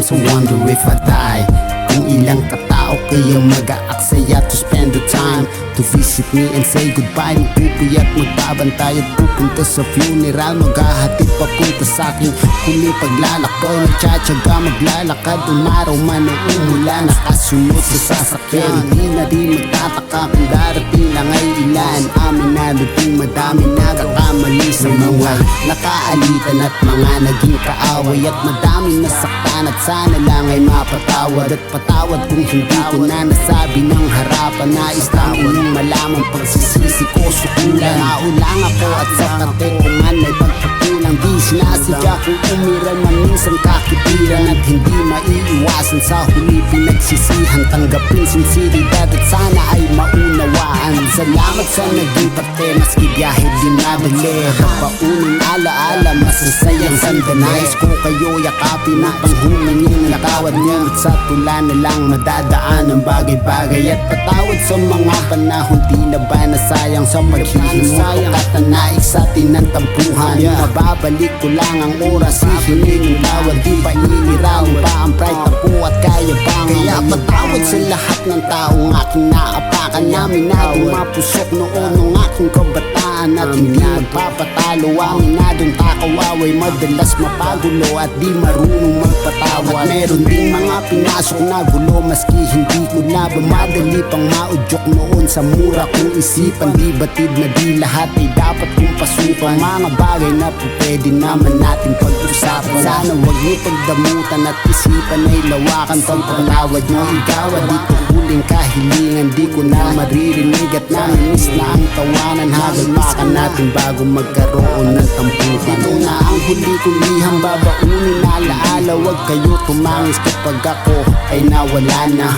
sometimes I wonder if I die. Kung ilang katao kaya mag-aaksaya to spend the time to visit me and say goodbye. Magpupuy at magbabantay at pupunta sa funeral. Maghahatid papunta sa aking huling paglalakbay. Nagtsatsaga maglalakad umaraw man o umulan. Nakasunod sa sasakyan, hindi na rin magtataka kung darating lang ay ilan. Aminado ding madami nagkakamali sa mga nakaalitan at mga naging kaaway. At madaming nasaktan at sana lang ay mapatawad. At patawad kung hindi ko na nasabi ng harapan. Nais lang inyong malaman pagsisisi ko sukulan. Naulang ako at sa kate kung man may pagpakulang. Di sinasadya kung umiran man minsan kakipiran. At hindi maiiwasan sa huli pinagsisihan. Tanggapin sinseridad at sana ay maunawaan. Salamat sa naging parte maski biyahe din madali. Kapauning alaala masasayang sandali. Nais ko kayo yakapin at panghulingin nakawad niyo. At sa tula na lang madadaan ang bagay-bagay. At patawad sa mga panahon di na ba nasayang sa paghihimot. Katanaik sa atin ng tampuhan. Mababalik ko lang ang oras hihingin tawad. Di ba iirawin pa ang pride ako at kayabang. Kaya patawad sa lahat ng taong aking naapakan. Namin na dumapusok noon ng aking kabataan. At hindi magpapatalo ang inadong takawaway. Madalas mapagulo at di marunong magpatawad. At meron ding mga pinasok na gulo maski hindi ko na ba madali pang maudyok noon sa mura kong isipan. Di batid na di lahat ay dapat kong pasukan. Mga bagay na po pwede naman natin pag-usapan. Sana wag niyo pagdamutan at isipan ay lawakan. Pagpatawad nyo igawa dito huling kahilingan. Di ko na maririnig at naminis na ang tawanan. Hagalakan natin bago magkaroon ng tampukan. Ito na ang huli kong liham babaunin alaala. Wag kayo tumangis kapag ako ay nawala na.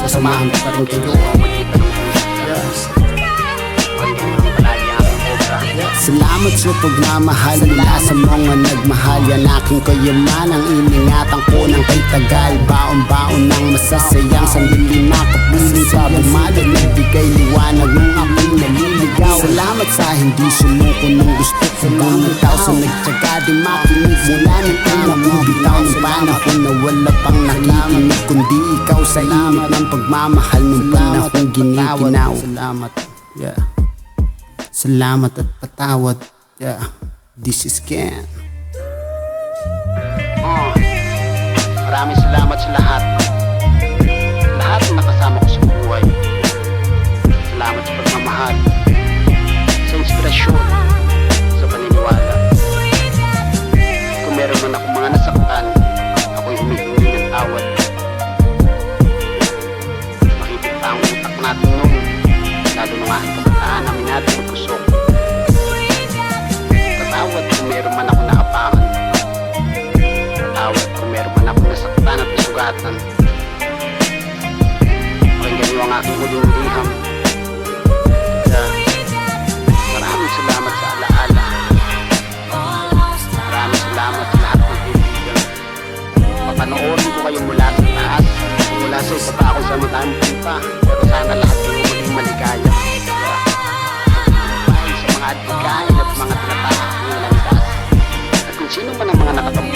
Sasamahan ko pa rin kayo. Salamat sa pagmamahal mula sa mga nagmahal. Yan aking kayamanang iningatan ko ng kay tagal. Baon-baon ng masasayang sandali na kapusin sa bumada. Nagbigay liwanag nung ako'y naliligaw. Salamat sa hindi sumuko nung gusto ko bumitaw. Sa nagtsaga di makinig mula nang ay nakubitaw. Ng panahon na wala pang nakikinig kundi ikaw sa init ng pagmamahal nung panahon giniginaw. Salamat, yeah. Salamat at patawad. Yeah, this is Ken. Maraming salamat sa lahat. Lahat na nakasama ko sa buhay. Salamat sa pagmamahal, sa inspirasyon, sa paniniwala. Kung meron man akong mga nasaktan, ako'y humihingi ng tawad. Makipit pa ang utak natin noon, lalo nung aking kabataan namin natin magpusok. Patawad kung meron man ako naapakan. Patawad kung meron man ako nasaktan at nasugatan. Pakinggan niyo ang aking huling liham. Maraming salamat sa alaala. Maraming salamat sa lahat ng kaibigan. Papanoorin ko kayo mula sa taas. Mula sa isa pa ako sa madami punta. Pero sana lahat kayo maging maligaya. Sa mga adhikain at mga tinatahak ng landas. At kung sino man ang mga nakatampo